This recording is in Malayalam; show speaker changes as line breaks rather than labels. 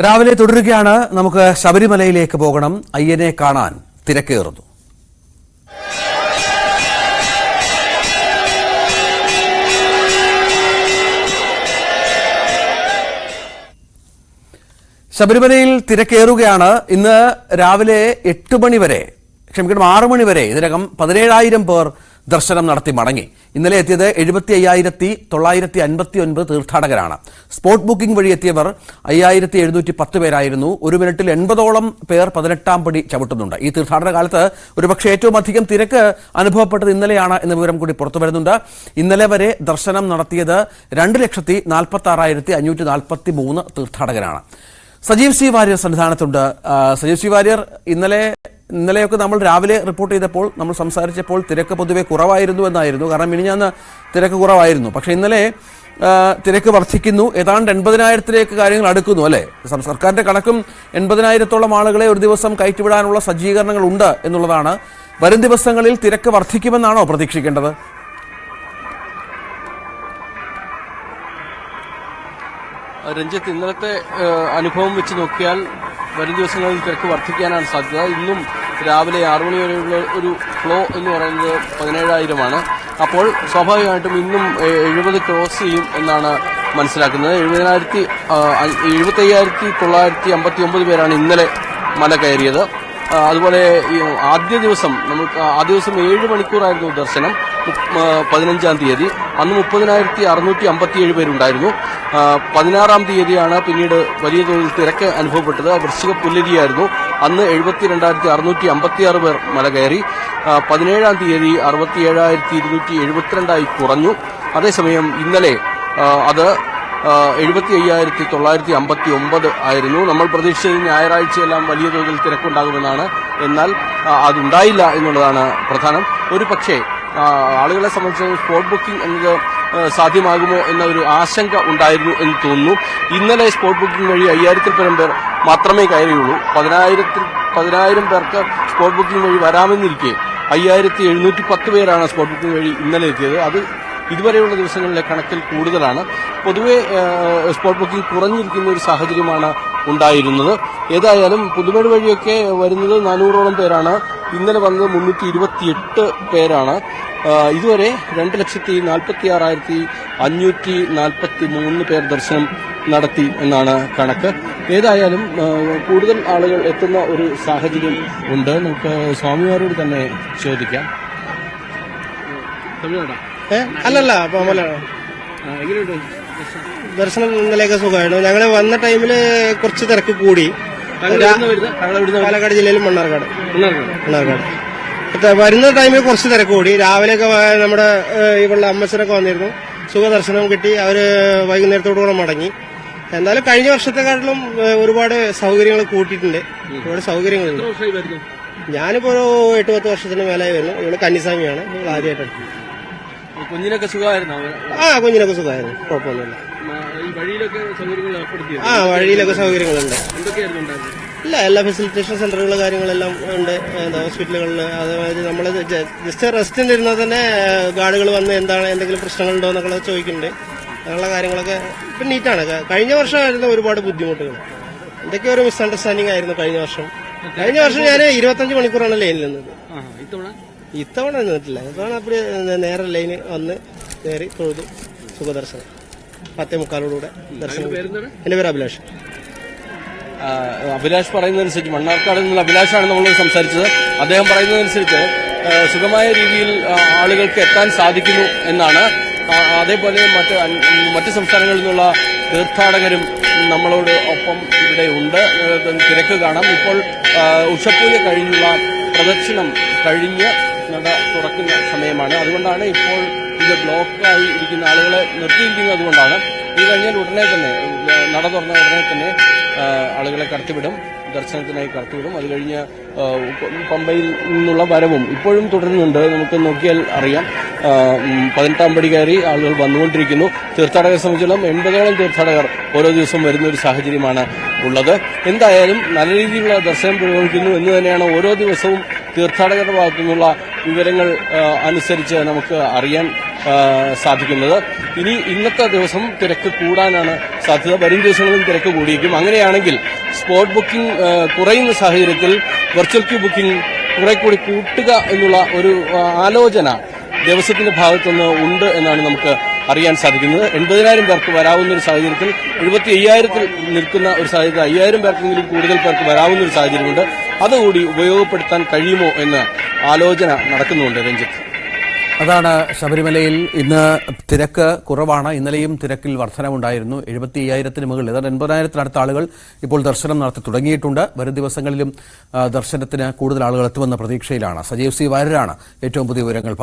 രാവിലെ തുടരുകയാണ്. നമുക്ക് ശബരിമലയിലേക്ക് പോകണം. അയ്യനെ കാണാൻ തിരക്കേറുന്നു. ശബരിമലയിൽ തിരക്കേറുകയാണ്. ഇന്ന് രാവിലെ 8 മണി വരെ 6 മണി വരെ ഇതിനകം 17,000 പേർ ദർശനം നടത്തി മടങ്ങി. ഇന്നലെ എത്തിയത് 75,959 തീർത്ഥാടകരാണ്. സ്പോട്ട് ബുക്കിംഗ് വഴി എത്തിയവർ 5,710 പേരായിരുന്നു. 1 മിനിറ്റിൽ 80ഓളം പേർ 18ാം പടി ചവിട്ടുന്നുണ്ട്. ഈ തീർത്ഥാടന കാലത്ത് ഒരുപക്ഷെ ഏറ്റവും അധികം തിരക്ക് അനുഭവപ്പെട്ടത് ഇന്നലെയാണ് എന്ന വിവരം കൂടി പുറത്തു വരുന്നുണ്ട്. ഇന്നലെ വരെ ദർശനം നടത്തിയത് 2,46,543 തീർത്ഥാടകരാണ്. സജീവ് സി വാര്യർ സന്നിധാനത്തുണ്ട്. സജീവ് സി വാര്യർ, ഇന്നലെയൊക്കെ നമ്മൾ രാവിലെ റിപ്പോർട്ട് ചെയ്തപ്പോൾ, നമ്മൾ സംസാരിച്ചപ്പോൾ തിരക്ക് പൊതുവെ കുറവായിരുന്നു എന്നായിരുന്നു. കാരണം മിനിഞ്ഞാന്ന് തിരക്ക് കുറവായിരുന്നു. പക്ഷേ ഇന്നലെ തിരക്ക് വർദ്ധിക്കുന്നു. ഏതാണ്ട് 80,000-ത്തിലേക്ക് കാര്യങ്ങൾ അടുക്കുന്നു, അല്ലേ? സർക്കാരിന്റെ കണക്കും 80,000-ത്തോളം ആളുകളെ ഒരു ദിവസം കയറ്റിവിടാനുള്ള സജ്ജീകരണങ്ങൾ ഉണ്ട് എന്നുള്ളതാണ്. വരും ദിവസങ്ങളിൽ തിരക്ക് വർദ്ധിക്കുമെന്നാണോ പ്രതീക്ഷിക്കേണ്ടത്?
രഞ്ജിത്ത്, ഇന്നലത്തെ അനുഭവം വെച്ച് നോക്കിയാൽ വരും ദിവസങ്ങളിൽ തിരക്ക് വർദ്ധിക്കാനാണ് സാധ്യത. ഇന്നും രാവിലെ 6 മണി വരെയുള്ള ഒരു ഫ്ലോ എന്ന് പറയുന്നത് 17,000-ആണ്. അപ്പോൾ സ്വാഭാവികമായിട്ടും ഇന്നും 70 ക്രോസ് ചെയ്യും എന്നാണ് മനസ്സിലാക്കുന്നത്. 75,959 പേരാണ് ഇന്നലെ മല കയറിയത്. അതുപോലെ ആദ്യ ദിവസം 7 മണിക്കൂറായിരുന്നു ദർശനം, 15-ാം തീയതി. അന്ന് 30,657 പേരുണ്ടായിരുന്നു. 16-ാം തീയതിയാണ് പിന്നീട് വലിയ തോതിൽ തിരക്ക് അനുഭവപ്പെട്ടത്. വൃശ്ചിക പുല്ലരിയായിരുന്നു. അന്ന് 72,656 പേർ മല കയറി. 17-ാം തീയതി 67,272 കുറഞ്ഞു. അതേസമയം ഇന്നലെ അത് 75,959 ആയിരുന്നു. നമ്മൾ പ്രതീക്ഷിച്ചത് ഞായറാഴ്ചയെല്ലാം വലിയ തോതിൽ തിരക്കുണ്ടാകുമെന്നാണ്. എന്നാൽ അതുണ്ടായില്ല എന്നുള്ളതാണ് പ്രധാനം. ഒരു പക്ഷേ ആളുകളെ സംബന്ധിച്ച് സ്പോട്ട് ബുക്കിംഗ് എന്നത് സാധ്യമാകുമോ എന്ന ഒരു ആശങ്ക ഉണ്ടായിരുന്നു എന്ന് തോന്നുന്നു. ഇന്നലെ സ്പോട്ട് ബുക്കിംഗ് വഴി 5,000-ൽ പരം പേർ മാത്രമേ കയറിയുള്ളൂ. 10,000 പേർക്ക് സ്പോട്ട് ബുക്കിംഗ് വഴി വരാമെന്നിരിക്കെ 5,710 പേരാണ് സ്പോട്ട് ബുക്കിംഗ് വഴി ഇന്നലെ എത്തിയത്. അത് ഇതുവരെയുള്ള ദിവസങ്ങളിലെ കണക്കിൽ കൂടുതലാണ്. പൊതുവെ സ്പോട്ട് ബുക്കിംഗ് കുറഞ്ഞിരിക്കുന്ന ഒരു സാഹചര്യമാണ് ഉണ്ടായിരുന്നത്. ഏതായാലും പുതുമേട് വഴിയൊക്കെ വരുന്നത് 400ഓളം പേരാണ്. ഇന്നലെ വന്നത് 328 പേരാണ്. ഇതുവരെ 2,46,543 പേർ ദർശനം നടത്തി എന്നാണ് കണക്ക്. ഏതായാലും കൂടുതൽ ആളുകൾ എത്തുന്ന ഒരു സാഹചര്യം ഉണ്ട്. നമുക്ക് സ്വാമിമാരോട് തന്നെ ചോദിക്കാം.
അല്ലല്ല, എങ്ങനെയുണ്ട് ദർശനം? ഇന്നലെയൊക്കെ സുഖമായിരുന്നു. ഞങ്ങള് വന്ന ടൈമില് കുറച്ച് തിരക്ക് കൂടി. പാലക്കാട് ജില്ലയിൽ മണ്ണാർക്കാട്. വരുന്ന ടൈമിൽ കുറച്ച് തിരക്ക് കൂടി. രാവിലെയൊക്കെ നമ്മുടെ ഇവിടെ അമ്മച്ചനൊക്കെ വന്നിരുന്നു. സുഖദർശനം കിട്ടി. അവര് വൈകുന്നേരത്തോടുകൂടെ മടങ്ങി. എന്നാലും കഴിഞ്ഞ വർഷത്തെക്കാട്ടിലും ഒരുപാട് സൗകര്യങ്ങൾ കൂട്ടിയിട്ടുണ്ട്. ഒരുപാട് സൗകര്യങ്ങളുണ്ട്. ഞാനിപ്പോ 8-10 വർഷത്തിന് മേലായി വരുന്നു. ഇവിടെ കന്നിസ്വാമിയാണ്. ആദ്യമായിട്ടാണ്.
കുഞ്ഞിനൊക്കെ സുഖമായിരുന്നു?
കുഞ്ഞിനൊക്കെ സുഖമായിരുന്നു, കുഴപ്പമൊന്നുമില്ല. വഴിയിലൊക്കെ സൗകര്യങ്ങളുണ്ട്. ഇല്ല, എല്ലാ ഫെസിലിറ്റേഷൻ സെന്ററുകൾ കാര്യങ്ങളെല്ലാം ഉണ്ട്. ഹോസ്പിറ്റലുകളിൽ അതേമാതിരി നമ്മൾ ജസ്റ്റ് റെസ്റ്റിന് ഇരുന്നാൽ തന്നെ ഗാർഡുകൾ വന്ന് എന്തെങ്കിലും പ്രശ്നങ്ങളുണ്ടോ എന്നൊക്കെ ചോദിക്കുന്നുണ്ട്. അങ്ങനെയുള്ള കാര്യങ്ങളൊക്കെ ഇപ്പം നീറ്റാണ്. കഴിഞ്ഞ വർഷമായിരുന്ന ഒരുപാട് ബുദ്ധിമുട്ടുകൾ, എന്തൊക്കെയോ ഒരു മിസ്അണ്ടർസ്റ്റാൻഡിംഗ് ആയിരുന്നു കഴിഞ്ഞ വർഷം. ഞാൻ 25 മണിക്കൂറാണ് ലൈനിൽ നിന്നത്. ഇത്തവണ നിന്നിട്ടില്ല. ഇത്തവണ അപ്പോൾ നേരെ ലൈന് വന്ന് കയറി തൊഴുതു സുഖദർശനം 10:45 ദർശനം. എന്റെ പേര് അഭിലാഷ്.
അഭിലാഷ് പറയുന്നതനുസരിച്ച്, മണ്ണാർക്കാട് നിന്നുള്ള അഭിലാഷാണ് നമ്മൾ സംസാരിച്ചത്. അദ്ദേഹം പറയുന്നതനുസരിച്ച് സുഖമായ രീതിയിൽ ആളുകൾക്ക് എത്താൻ സാധിക്കുന്നു എന്നാണ്. അതേപോലെ മറ്റ് സംസ്ഥാനങ്ങളിൽ നിന്നുള്ള തീർത്ഥാടകരും നമ്മളോട് ഒപ്പം ഇവിടെ ഉണ്ട്. തിരക്ക് കാണാം. ഇപ്പോൾ ഉഷപ്പൂജ കഴിഞ്ഞുള്ള പ്രദക്ഷിണം കഴിഞ്ഞ് നട തുറക്കുന്ന സമയമാണ്. അതുകൊണ്ടാണ് ഇപ്പോൾ ഇത് ബ്ലോക്കായി ഇരിക്കുന്ന ആളുകളെ നിർത്തിയിരിക്കുന്നത്. അതുകൊണ്ടാണ് ഇത് കഴിഞ്ഞാൽ ഉടനെ തന്നെ നട തുറന്ന ഉടനെ തന്നെ ആളുകളെ കടത്തിവിടും, ദർശനത്തിനായി കടത്തിവിടും. അത് കഴിഞ്ഞ് പമ്പയിൽ നിന്നുള്ള വരവും ഇപ്പോഴും തുടരുന്നുണ്ട്. നമുക്ക് നോക്കിയാൽ അറിയാം. 18ാം പടി കയറി ആളുകൾ വന്നുകൊണ്ടിരിക്കുന്നു. തീർത്ഥാടകരെ സംബന്ധിച്ചിടത്തോളം 80ഓളം തീർത്ഥാടകർ ഓരോ ദിവസവും വരുന്ന ഒരു സാഹചര്യമാണ് ഉള്ളത്. എന്തായാലും നല്ല രീതിയിലുള്ള ദർശനം പുരോഗമിക്കുന്നു എന്ന് തന്നെയാണ് ഓരോ ദിവസവും തീർത്ഥാടകരുടെ ഭാഗത്തു നിന്നുള്ള വിവരങ്ങൾ അനുസരിച്ച് നമുക്ക് അറിയാൻ സാധിക്കുന്നത്. ഇന്നത്തെ ദിവസം തിരക്ക് കൂടാനാണ് സാധ്യത. വരും ദിവസങ്ങളിലും തിരക്ക് കൂടിയേക്കും. അങ്ങനെയാണെങ്കിൽ സ്പോട്ട് ബുക്കിംഗ് കുറയുന്ന സാഹചര്യത്തിൽ വെർച്വൽ ക്യൂ ബുക്കിംഗ് കുറെ കൂടി കൂട്ടുക എന്നുള്ള ഒരു ആലോചന ദേവസ്വത്തിന്റെ ഭാഗത്തുനിന്ന് ഉണ്ട് എന്നാണ് നമുക്ക് അറിയാൻ സാധിക്കുന്നത്. 80,000 പേർക്ക് വരാവുന്ന ഒരു സാഹചര്യത്തിൽ 75,000 നിൽക്കുന്ന ഒരു സാഹചര്യത്തിൽ 5,000 പേർക്കെങ്കിലും കൂടുതൽ പേർക്ക് വരാവുന്ന ഒരു സാഹചര്യമുണ്ട്. അതുകൂടി ഉപയോഗപ്പെടുത്താൻ കഴിയുമോ എന്ന ആലോചന നടക്കുന്നുണ്ട്. രഞ്ജിത്ത്,
അതാണ് ശബരിമലയിൽ ഇന്ന് തിരക്ക് കുറവാണ്. ഇന്നലെയും തിരക്കിൽ വർധനവുണ്ടായിരുന്നു. 75,000 മുകളിൽ, ഏതാണ്ട് 80,000 ആളുകൾ ഇപ്പോൾ ദർശനം നടത്തി തുടങ്ങിയിട്ടുണ്ട്. വരും ദിവസങ്ങളിലും ദർശനത്തിന് കൂടുതൽ ആളുകൾ എത്തുമെന്ന പ്രതീക്ഷയിലാണ്. സജീവ് സി വാര്യരാണ് ഏറ്റവും പുതിയ വിവരങ്ങൾ